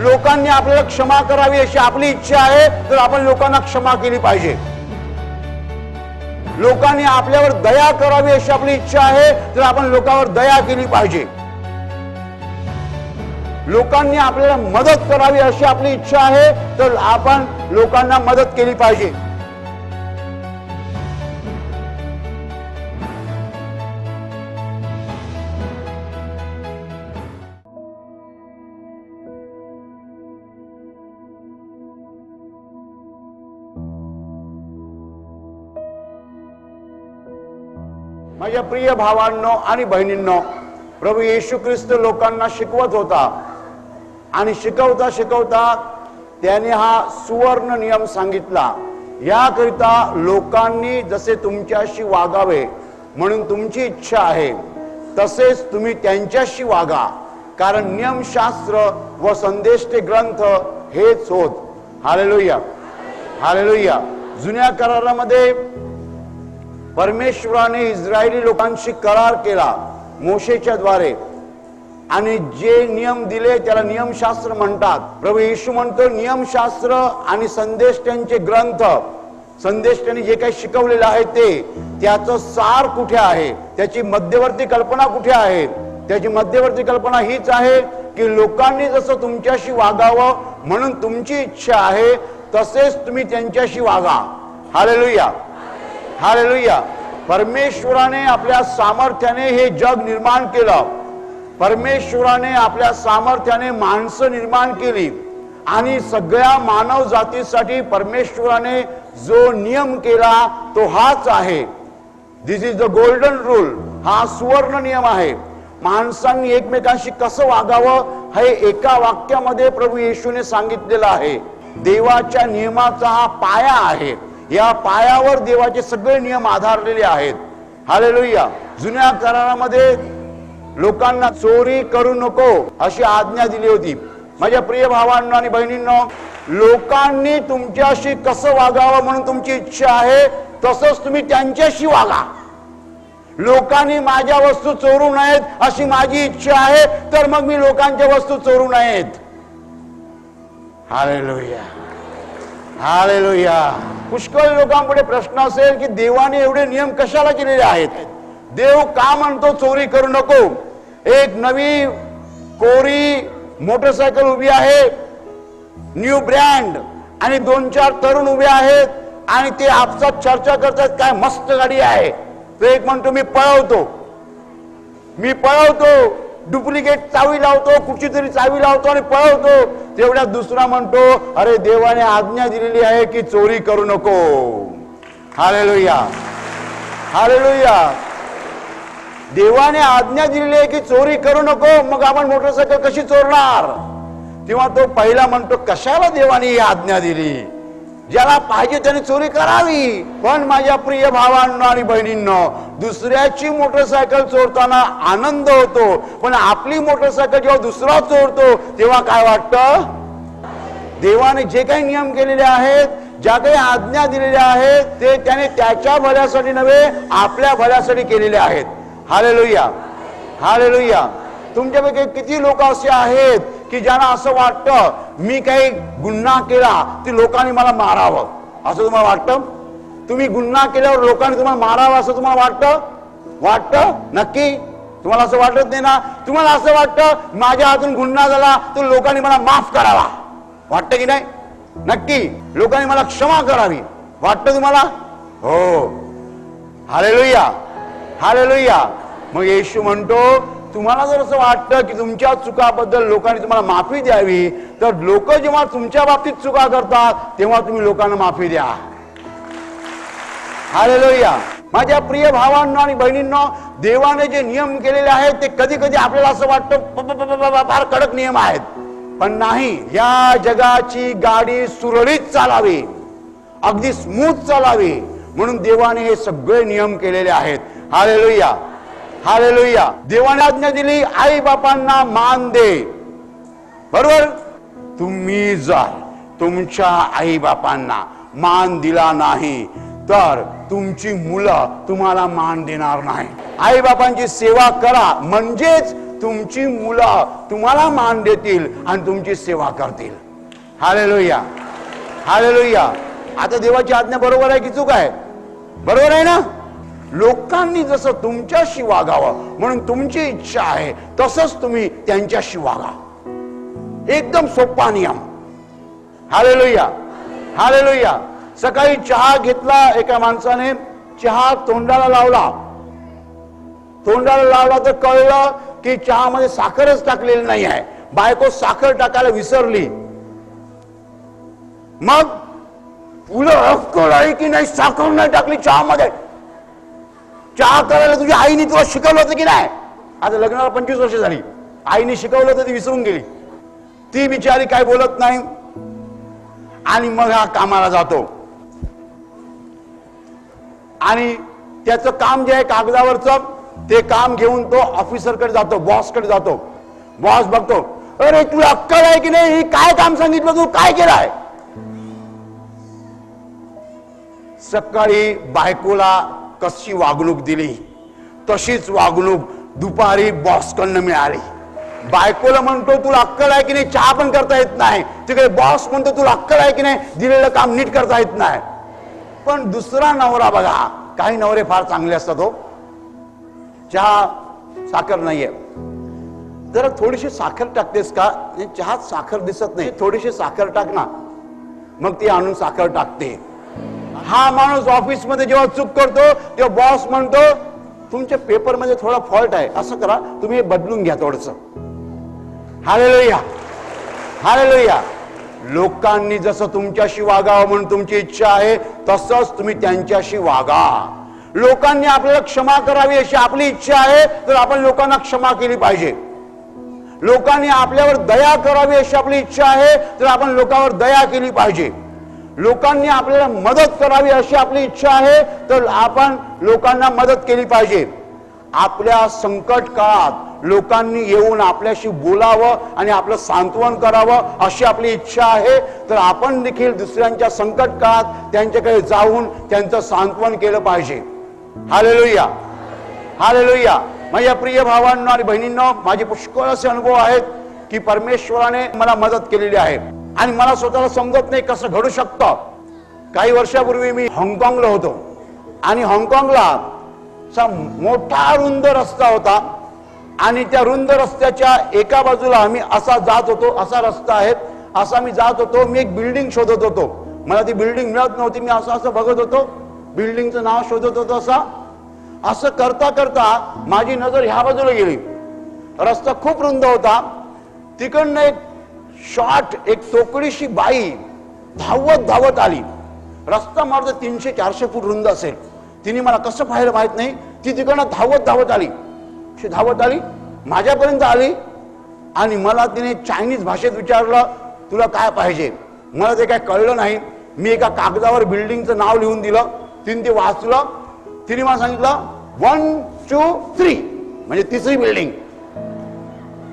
लोकांनी आपल्याला क्षमा करावी अशी आपली इच्छा आहे तर आपण लोकांना क्षमा केली पाहिजे. लोकांनी आपल्यावर दया करावी अशी आपली इच्छा आहे तर आपण लोकांवर दया केली पाहिजे. लोकांनी आपल्याला मदत करावी अशी आपली इच्छा आहे तर आपण लोकांना मदत केली पाहिजे. माझ्या प्रिय भावांनो आणि बहिणींनो, प्रभू येशू ख्रिस्त लोकांना शिकवत होता आणि शिकवता शिकवता त्याने हा सुवर्ण नियम सांगितला. याकरिता लोकांनी जसे तुमच्याशी वागावे म्हणून तुमची इच्छा आहे तसेच तुम्ही त्यांच्याशी वागा, कारण नियमशास्त्र व संदेष्टे ग्रंथ हेच होत. Hallelujah, hallelujah. जुन्या करारामध्ये परमेश्वराने इस्रायली लोकांशी करार केला मोशेच्या द्वारे आणि जे नियम दिले त्याला नियमशास्त्र म्हणतात. प्रभू येशू म्हणतो नियमशास्त्र आणि संदेष्टांचे ग्रंथ, संदेष्टांनी जे काही शिकवलेलं आहे ते, त्याचं सार कुठे आहे, त्याची मध्यवर्ती कल्पना कुठे आहे. त्याची मध्यवर्ती कल्पना हीच आहे की लोकांनी जसं तुमच्याशी वागावं म्हणून तुमची इच्छा आहे तसेच तुम्ही त्यांच्याशी वागा. Hallelujah, hallelujah. परमेश्वराने आपल्या सामर्थ्याने हे जग निर्माण केलं. परमेश्वराने आपल्या सामर्थ्याने माणसं निर्माण केली आणि सगळ्या मानव जातीसाठी परमेश्वराने जो नियम केला तो हाच आहे. दिस इज द गोल्डन रूल. हा सुवर्ण नियम आहे. माणसांनी एकमेकांशी कसं वागावं हे एका वाक्यामध्ये प्रभू येशूने सांगितलेलं आहे. देवाच्या नियमाचा हा पाया आहे. या पायावर देवाचे सगळे नियम आधारलेले आहेत. हालेलुया. जुन्या करारामध्ये लोकांना चोरी करू नको अशी आज्ञा दिली होती. माझ्या प्रिय भावांनो आणि बहिणींनो, लोकांनी तुमच्याशी कसं वागावं म्हणून तुमची इच्छा आहे तसंच तुम्ही त्यांच्याशी वागा. लोकांनी माझ्या वस्तू चोरू नयेत अशी माझी इच्छा आहे तर मग मी लोकांच्या वस्तू चोरू नयेत. Hallelujah, hallelujah. पुष्कळ लोकांपुढे प्रश्न असेल की देवाने एवढे नियम कशाला केलेले आहेत. देव का म्हणतो चोरी करू नको. एक नवी कोरी मोटरसायकल उभी आहे, न्यू ब्रँड, आणि 2-4 तरुण उभे आहेत आणि ते आपसात चर्चा करतात काय मस्त गाडी आहे. तो एक म्हणतो मी पळवतो, मी पळवतो, डुप्लिकेट चावी लावतो, कुठची तरी चावी लावतो आणि पळवतो. तेवढ्यात दुसरा म्हणतो अरे देवाने आज्ञा दिलेली आहे की चोरी करू नको. Hallelujah, hallelujah. देवाने आज्ञा दिलेली आहे की चोरी करू नको, मग आपण मोटरसायकल कशी चोरणार. तेव्हा तो पहिला म्हणतो कशाला देवाने ही आज्ञा दिली, ज्याला पाहिजे त्याने चोरी करावी. पण माझ्या प्रिय भावांनो आणि बहिणींनो, दुसऱ्याची मोटरसायकल चोरताना आनंद होतो, पण आपली मोटरसायकल जेव्हा दुसरा चोरतो तेव्हा काय वाटतं. देवाने जे काही नियम केलेले आहेत, ज्या काही आज्ञा दिलेल्या आहेत ते त्याने त्याच्या भल्यासाठी नव्हे आपल्या भल्यासाठी केलेले आहेत. Hallelujah, hallelujah. तुमच्यापैकी किती लोक असे आहेत की ज्यांना असं वाटतं मी काही गुन्हा केला की लोकांनी मला मारावं असं तुम्हाला वाटतं. तुम्ही गुन्हा केल्यावर लोकांनी तुम्हाला मारावं असं तुम्हाला वाटतं. नक्की तुम्हाला असं वाटत नाही ना. तुम्हाला असं वाटतं माझ्या हातून गुन्हा झाला तर लोकांनी मला माफ करावा, वाटतं की नाही. नक्की लोकांनी मला क्षमा करावी वाटतं तुम्हाला. हो, हालेलुया, हालेलुया. मग येशू म्हणतो तुम्हाला जर असं वाटतं की तुमच्या चुकाबद्दल लोकांनी तुम्हाला माफी द्यावी तर लोक जेव्हा तुमच्या बाबतीत चुका करतात तेव्हा तुम्ही लोकांना माफी द्या. हालेलुया. माझ्या प्रिय भावांनो आणि बहिणींनो, देवाने जे नियम केलेले आहेत ते कधी कधी आपल्याला असं वाटतं फार कडक नियम आहेत, पण नाही. या जगाची गाडी सुरळीत चालावी, अगदी स्मूथ चालावी म्हणून देवाने हे सगळे नियम केलेले आहेत. Hallelujah, hallelujah. देवाने आज्ञा दिली आई बापांना मान दे. बरोबर. तुम्ही जर तुमच्या आई बापांना मान दिला नाही तर तुमची मुलं तुम्हाला मान देणार नाही. आई बापांची सेवा करा म्हणजेच तुमची मुलं तुम्हाला मान देतील आणि तुमची सेवा करतील. Hallelujah, hallelujah. आता देवाची आज्ञा बरोबर आहे की चूक आहे? बरोबर आहे ना? लोकांनी जसं तुमच्याशी वागावं म्हणून तुमची इच्छा आहे तसंच तुम्ही त्यांच्याशी वागा. एकदम सोपा नियम. Hallelujah, hallelujah. सकाळी चहा घेतला एका माणसाने, चहा तोंडाला लावला तर कळलं की चहामध्ये साखरच टाकलेली नाही आहे. बायको साखर टाकायला विसरली. मग तुला अक्कल आहे की नाही? साखर नाही टाकली चहामध्ये. चहा करायला तुझ्या आईने तुला शिकवलं होतं की नाही? आता लग्नाला 25 वर्ष झाली, आईने शिकवलं तर ती विसरून गेली. ती बिचारी काय बोलत नाही आणि मग हा कामाला जातो आणि त्याचं काम जे आहे कागदावरचं ते काम घेऊन तो ऑफिसरकडे जातो, बॉसकडे जातो. बॉस बघतो, अरे तुला अक्कल आहे की नाही? ही काय काम सांगितलं, तू काय केलंय? सकाळी बायकोला कशी वागणूक दिली तशीच वागणूक दुपारी बॉसकडनं मिळाली. बायकोला म्हणतो तुला अक्कल आहे की नाही? चहा पण करता येत नाही. तिकडे बॉस म्हणतो तुला अक्कल आहे की नाही? दिलेलं काम नीट करता येत नाही. पण दुसरा नवरा बघा, काही नवरे फार चांगले असतात. हो, चहा साखर नाहीये, जरा थोडीशी साखर टाकतेस का? चहात साखर दिसत नाही, थोडीशी साखर टाक ना. मग ती आणून साखर टाकते. हा माणूस ऑफिस मध्ये जेव्हा चूक करतो तेव्हा बॉस म्हणतो तुमच्या पेपर मध्ये थोडा फॉल्ट आहे, असं करा तुम्ही हे बदलून घ्या थोडंसं. Hallelujah, hallelujah. लोकांनी जसं तुमच्याशी वागावं म्हणून तुमची इच्छा आहे तसंच तुम्ही त्यांच्याशी वागा. लोकांनी आपल्याला क्षमा करावी अशी आपली इच्छा आहे तर आपण लोकांना क्षमा केली पाहिजे. लोकांनी आपल्यावर दया करावी अशी आपली इच्छा आहे तर आपण लोकांवर दया केली पाहिजे. लोकांनी आपल्याला मदत करावी अशी आपली इच्छा आहे तर आपण लोकांना मदत केली पाहिजे. आपल्या संकट काळात लोकांनी येऊन आपल्याशी बोलावं आणि आपलं सांत्वन करावं अशी आपली इच्छा आहे तर आपण देखील दुसऱ्यांच्या संकट काळात त्यांच्याकडे जाऊन त्यांचं सांत्वन केलं पाहिजे. Hallelujah, hallelujah. माझ्या प्रिय भावांनो आणि बहिणींनो, माझे पुष्कळ असे अनुभव आहेत की परमेश्वराने मला मदत केलेली आहे आणि मला स्वतःला समजत नाही कसं घडू शकतं. काही वर्षापूर्वी मी हाँगकाँगला होतो आणि हाँगकाँगला मोठा रुंद रस्ता होता आणि त्या रुंद रस्त्याच्या एका बाजूला मी असा जात होतो, असा रस्ता आहे, असा मी जात होतो. मी एक बिल्डिंग शोधत होतो, मला ती बिल्डिंग मिळत नव्हती. मी असं असं बघत होतो, बिल्डिंगचं नाव शोधत होतो. असं करता करता माझी नजर ह्या बाजूला गेली. रस्ता खूप रुंद होता. तिकडनं एक शॉर्ट एक तोकडीशी बाई धावत धावत आली. रस्ता मात्र 300-400 फूट रुंद असेल. तिने मला कसं पाहिलं माहित नाही, ती तिकडनं धावत धावत आली. धावत आली, माझ्यापर्यंत आली आणि मला तिने चायनीज भाषेत विचारलं तुला काय पाहिजे. मला ते काय कळलं नाही. मी एका कागदावर बिल्डिंगचं नाव लिहून दिलं. तिने ते वाचलं. तिने मला सांगितलं 1, 2, 3 म्हणजे तिसरी बिल्डिंग.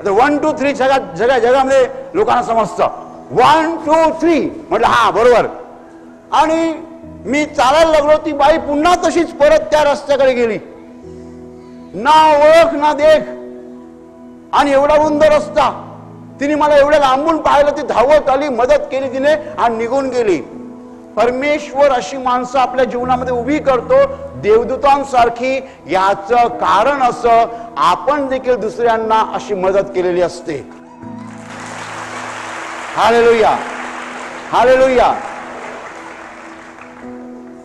1, 2, 3 जगामध्ये लोकांना समजतं. 1, 2, 3 म्हटलं हा बरोबर. आणि मी चालायला लागलो. ती बाई पुन्हा तशीच परत त्या रस्त्याकडे गेली. ना ओळख ना देख आणि एवढा रुंद रस्ता. तिने मला एवढ्या लांबून पाहिलं. ती धावत आली, मदत केली तिने आणि निघून गेली. परमेश्वर अशी माणसं आपल्या जीवनामध्ये उभी करतो देवदूतांसारखी. याचं कारण असं आपण देखील दुसऱ्यांना अशी मदत केलेली असते. Hallelujah, hallelujah.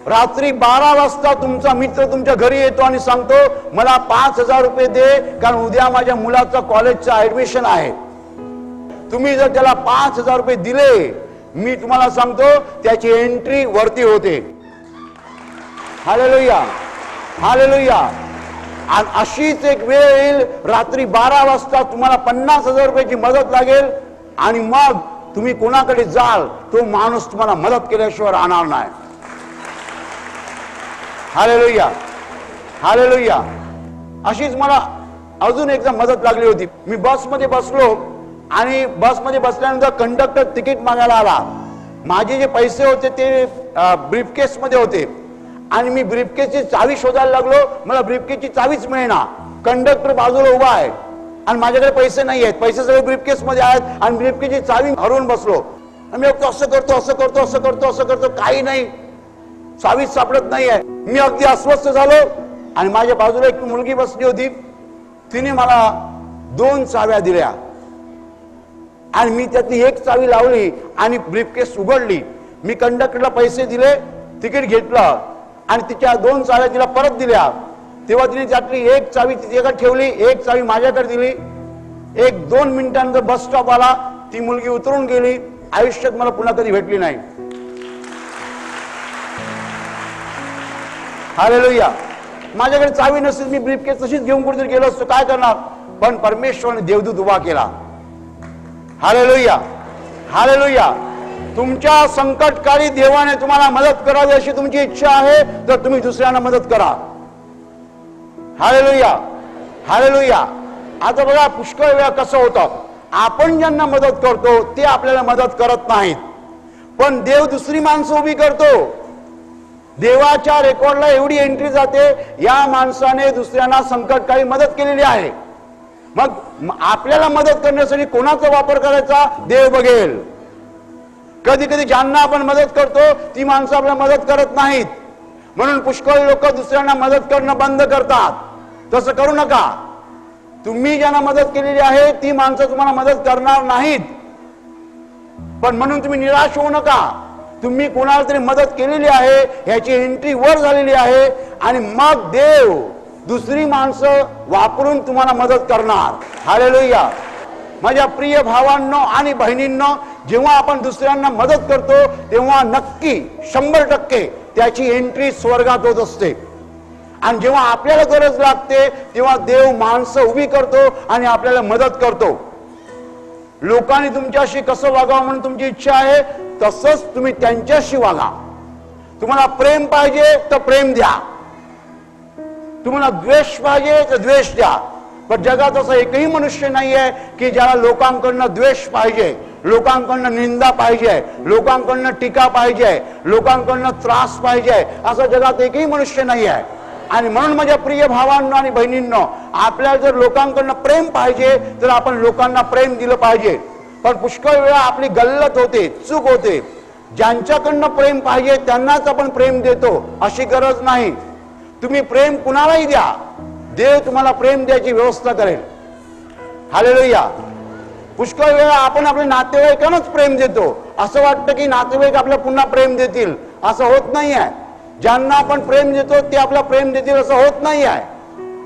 रात्री 12 वाजता तुमचा मित्र तुमच्या घरी येतो आणि सांगतो मला 5,000 रुपये दे कारण उद्या माझ्या मुलाचं कॉलेजचं ऍडमिशन आहे. तुम्ही जर त्याला 5,000 रुपये दिले, मी तुम्हाला सांगतो त्याची एंट्री वरती होते. Hallelujah, hallelujah. आणि अशीच एक वेळ येईल रात्री 12 वाजता तुम्हाला 50,000 रुपयाची मदत लागेल आणि मग तुम्ही कोणाकडे जाल तो माणूस तुम्हाला मदत केल्याशिवाय राहणार नाही. Hallelujah, hallelujah. अशीच मला अजून एकदा मदत लागली होती. मी बसमध्ये बसलो आणि बसमध्ये बसल्यानंतर कंडक्टर तिकीट मागायला आला. माझे जे पैसे होते ते ब्रीफकेस मध्ये होते आणि मी ब्रीफकेसची चावी शोधायला लागलो. मला ब्रीफकेसची चावीच मिळेना. कंडक्टर बाजूला उभा आहे आणि माझ्याकडे पैसे नाही आहेत, पैसे सगळे ब्रीफकेस मध्ये आहेत आणि ब्रीफकेसची चावी हरवून बसलो. मी असं करतो असं करतो असं करतो असं करतो, काही नाही, चावीच सापडत नाहीये. मी अगदी अस्वस्थ झालो आणि माझ्या बाजूला एक मुलगी बसली होती, तिने मला 2 चाव्या दिल्या आणि मी त्यातली एक चावी लावली आणि ब्रीफकेस उघडली. मी कंडक्टरला पैसे दिले, तिकीट घेतलं आणि तिच्या 2 चाव्या तिला परत दिल्या. तेव्हा तिने त्यातली एक चावी तिच्याकडे ठेवली, एक चावी माझ्याकडे दिली. 1-2 मिनिटांनंतर बस स्टॉप आला, ती मुलगी उतरून गेली. आयुष्यात मला पुन्हा कधी भेटली नाही. हालेलुया. माझ्याकडे चावी नसेल, मी ब्रीफकेस तशीच घेऊन कुठेतरी गेलो असतो, काय करणार? पण परमेश्वराने देवदूत उभा केला. Hallelujah, hallelujah. तुमच्या संकटकाळी देवाने तुम्हाला मदत करावी अशी तुमची इच्छा आहे तर तुम्ही दुसऱ्यांना मदत करा. Hallelujah, hallelujah. आता बघा, पुष्कळ वेळा कसं होतं, आपण ज्यांना मदत करतो ते आपल्याला मदत करत नाहीत, पण देव दुसरी माणसं उभी करतो. देवाच्या रेकॉर्डला एवढी एंट्री जाते, या माणसाने दुसऱ्यांना संकटकाळी मदत केलेली आहे. मग आपल्याला मदत करण्यासाठी कोणाचा वापर करायचा देव बघेल. कधी कधी ज्यांना आपण मदत करतो ती माणसं आपल्याला मदत करत नाहीत, म्हणून पुष्कळ लोक दुसऱ्यांना मदत करणं बंद करतात. तसं करू नका. तुम्ही ज्यांना मदत केलेली आहे ती माणसं तुम्हाला मदत करणार नाहीत, पण म्हणून तुम्ही निराश होऊ नका. तुम्ही कोणाला तरी मदत केलेली आहे, ह्याची एंट्री वर झालेली आहे आणि मग देव दुसरी माणसं वापरून तुम्हाला मदत करणार. हालेलुया. माझ्या प्रिय भावांनो आणि बहिणींनो, जेव्हा आपण दुसऱ्यांना मदत करतो तेव्हा नक्की 100% त्याची एंट्री स्वर्गात होत असते. आणि जेव्हा आपल्याला गरज लागते तेव्हा देव माणसं उभी करतो आणि आपल्याला मदत करतो. लोकांनी तुमच्याशी कसं वागावं म्हणून तुमची इच्छा आहे, तसंच तुम्ही त्यांच्याशी वागा. तुम्हाला प्रेम पाहिजे तर प्रेम द्या, तुम्हाला द्वेष पाहिजे तर द्वेष द्या. पण जगात असं एकही मनुष्य नाही आहे की ज्याला लोकांकडनं द्वेष पाहिजे, लोकांकडनं निंदा पाहिजे, लोकांकडनं टीका पाहिजे, लोकांकडनं त्रास पाहिजे. असं जगात एकही मनुष्य नाही आहे. आणि म्हणून माझ्या प्रिय भावांनो आणि बहिणींनो, आपल्याला जर लोकांकडनं प्रेम पाहिजे तर आपण लोकांना प्रेम दिलं पाहिजे. पण पुष्कळ वेळा आपली गल्लत होते, चूक होते. ज्यांच्याकडनं प्रेम पाहिजे त्यांनाच आपण प्रेम देतो, अशी गरज नाही. तुम्ही प्रेम कुणालाही द्या, देव तुम्हाला प्रेम द्यायची व्यवस्था करेल. हालेलुया. पुष्कळ वेळा आपण आपल्या नातेवाईकांनाच प्रेम देतो, असं वाटतं की नातेवाईक आपल्याला पुन्हा प्रेम देतील. असं होत नाही आहे. ज्यांना आपण प्रेम देतो ते आपला प्रेम देतील असं होत नाही आहे.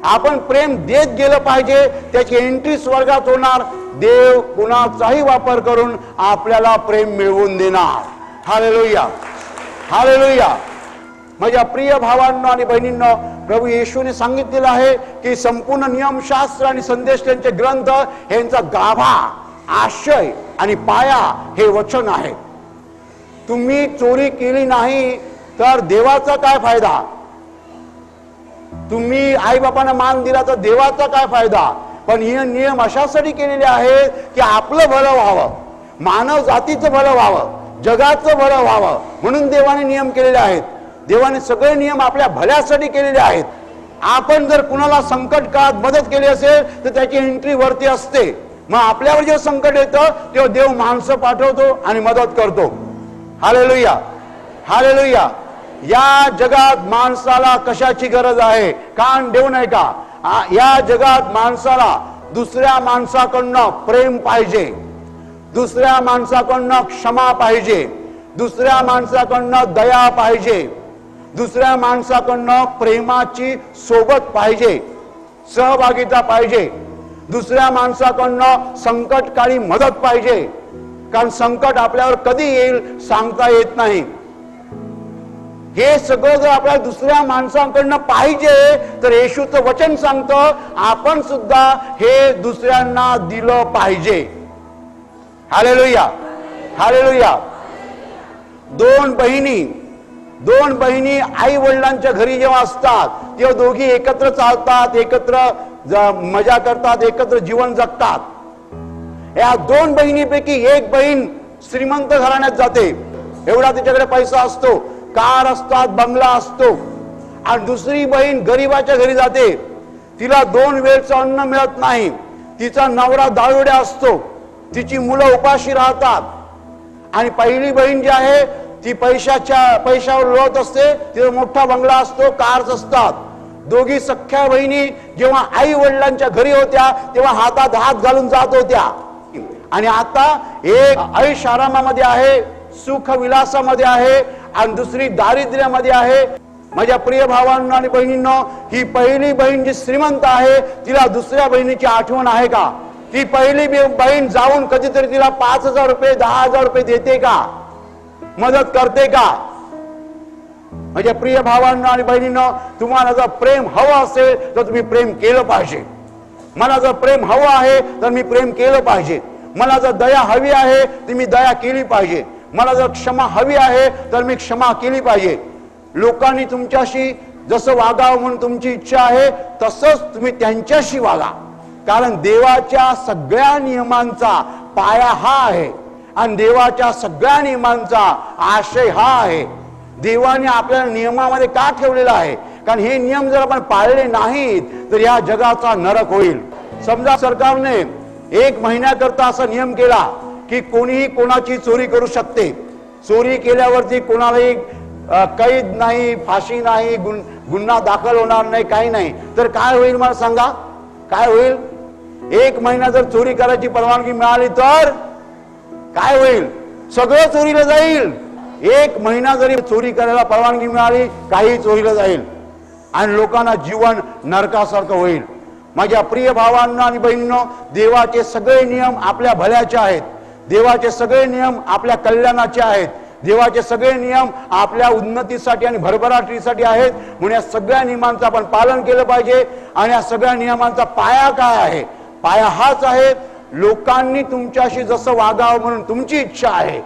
आपण प्रेम देत गेलं पाहिजे, त्याची एंट्री स्वर्गात होणार. देव कुणाचाही वापर करून आपल्याला प्रेम मिळवून देणार. Hallelujah, hallelujah. माझ्या प्रिय भावांनो आणि बहिणींनो, प्रभू येशूने सांगितलेलं आहे की संपूर्ण नियमशास्त्र आणि संदेश त्यांचे ग्रंथ यांचा गाभा, आशय आणि पाया हे वचन आहे. तुम्ही चोरी केली नाही तर देवाचा काय फायदा? तुम्ही आई बापांना मान दिला तर देवाचा काय फायदा? पण हे नियम अशासाठी केलेले आहेत की आपलं भलं व्हावं, मानव जातीचं भलं व्हावं, जगाचं भलं व्हावं, म्हणून देवाने नियम केलेले आहेत. देवाने सगळे नियम आपल्या भल्यासाठी केलेले आहेत. आपण जर कुणाला संकट काळात मदत केली असेल तर त्याची एंट्री वरती असते. मग आपल्यावर जेव्हा संकट येतं तेव्हा देव माणसं पाठवतो आणि मदत करतो. Hallelujah, hallelujah. या जगात माणसाला कशाची गरज आहे? कान देऊ नये का? या जगात माणसाला दुसऱ्या माणसाकडनं प्रेम पाहिजे, दुसऱ्या माणसाकडनं क्षमा पाहिजे, दुसऱ्या माणसाकडनं दया पाहिजे, दुसऱ्या माणसाकडनं प्रेमाची सोबत पाहिजे, सहभागिता पाहिजे, दुसऱ्या माणसाकडनं संकटकाळी मदत पाहिजे. कारण संकट आपल्यावर कधी येईल सांगता येत नाही. हे सगळं जर आपल्याला दुसऱ्या माणसांकडनं पाहिजे तर येशूचं वचन सांगतं आपण सुद्धा हे दुसऱ्यांना दिलं पाहिजे. Hallelujah, hallelujah. दोन बहिणी आई वडिलांच्या घरी जेव्हा असतात तेव्हा दोघी एकत्र चालतात, एकत्र मजा करतात, एकत्र जीवन जगतात. या 2 बहिणीपैकी एक बहीण श्रीमंत घराण्यात जाते, एवढा तिच्याकडे पैसा असतो, कार असतात, बंगला असतो. आणि दुसरी बहीण गरीबाच्या घरी जाते, तिला 2 वेळचं अन्न मिळत नाही, तिचा नवरा दारुड्या असतो, तिची मुलं उपाशी राहतात आणि पहिली बहीण जी आहे ती पैशावर लोळत असते, तिचा मोठा बंगला असतो, कार्स असतात. दोघी सख्या बहिणी जेव्हा आई वडिलांच्या घरी होत्या तेव्हा हातात हात घालून जात होत्या आणि आता एक ऐश आरामामध्ये आहे, सुख विलासामध्ये आहे आणि दुसरी दारिद्र्यामध्ये आहे. माझ्या प्रिय भावांनो आणि बहिणींनो, ही पहिली बहीण जी श्रीमंत आहे तिला दुसऱ्या बहिणीची आठवण आहे का? ती पहिली बहीण जाऊन कधीतरी तिला 5,000 रुपये 10,000 रुपये देते का? मदत करते का? माझ्या प्रिय भावांनो आणि बहिणींनो, तुम्हाला जर प्रेम हवं असेल तर तुम्ही प्रेम केलं पाहिजे. मला जर प्रेम हवं आहे तर मी प्रेम केलं पाहिजे. मला जर दया हवी आहे तर मी दया केली पाहिजे. मला जर क्षमा हवी आहे तर मी क्षमा केली पाहिजे. लोकांनी तुमच्याशी जसं वागावं म्हणून तुमची इच्छा आहे तसंच तुम्ही त्यांच्याशी वागा, कारण देवाच्या सगळ्या नियमांचा पाया हा आहे आणि देवाच्या सगळ्या नियमांचा आशय हा आहे. देवाने आपल्याला नियमामध्ये का ठेवलेला आहे? कारण हे नियम जर आपण पाळले नाहीत तर या जगाचा नरक होईल. समजा सरकारने 1 महिन्याकरता असा नियम केला की कोणीही कोणाची चोरी करू शकते, चोरी केल्यावरती कोणालाही कैद नाही, फाशी नाही, गुन्हा दाखल होणार नाही, काही नाही, तर काय होईल मला सांगा? काय होईल? 1 महिना जर चोरी करायची परवानगी मिळाली तर काय होईल? सगळं चोरीला जाईल. 1 महिना जरी चोरी करायला परवानगी मिळाली, काही चोरीला जाईल आणि लोकांना जीवन नरकासारखं होईल. माझ्या प्रिय भावांनो आणि बहिणींनो, देवाचे सगळे नियम आपल्या भल्याचे आहेत. देवाचे सगळे नियम आपल्या कल्याणाचे आहेत. देवाचे सगळे नियम आपल्या उन्नतीसाठी आणि भरभराटीसाठी आहेत. म्हणून या सगळ्या नियमांचं आपण पालन केलं पाहिजे. आणि या सगळ्या नियमांचा पाया काय आहे? पाया हाच आहे, लोकांनी तुमच्याशी जसं वागावं म्हणून तुमची इच्छा आहे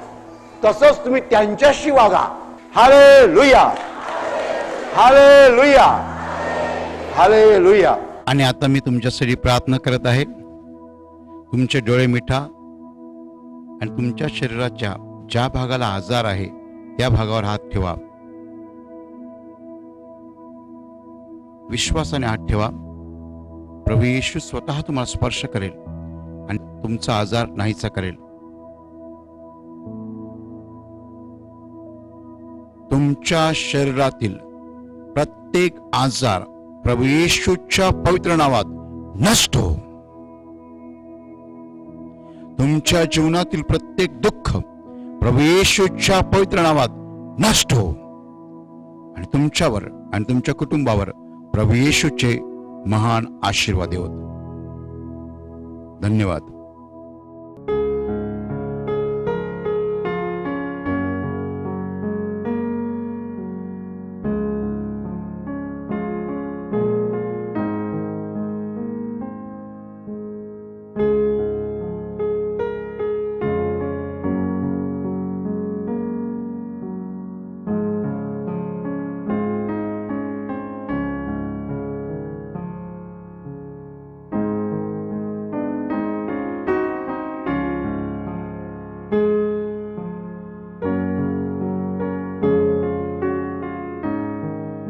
तसंच तुम्ही त्यांच्याशी वागा. Hallelujah, hallelujah, hallelujah. आणि आता मी तुमच्यासाठी प्रार्थना करत आहे. तुमचे डोळे मिठा आणि तुमच्या शरीराच्या ज्या भागाला आजार आहे त्या भागावर हात ठेवा. विश्वासाने हात ठेवा. प्रभू येशू स्वतः तुम्हाला स्पर्श करेल आणि तुमचा आजार नाहीसा करेल. तुमच्या शरीरातील प्रत्येक आजार प्रभू येशूच्या पवित्र नावात नष्ट हो. तुमच्या जीवनातील प्रत्येक दुःख प्रभू येशूच्या पवित्र नावात नष्ट हो आणि तुमच्यावर आणि तुमच्या कुटुंबावर प्रभू येशूचे महान आशीर्वाद होत. धन्यवाद.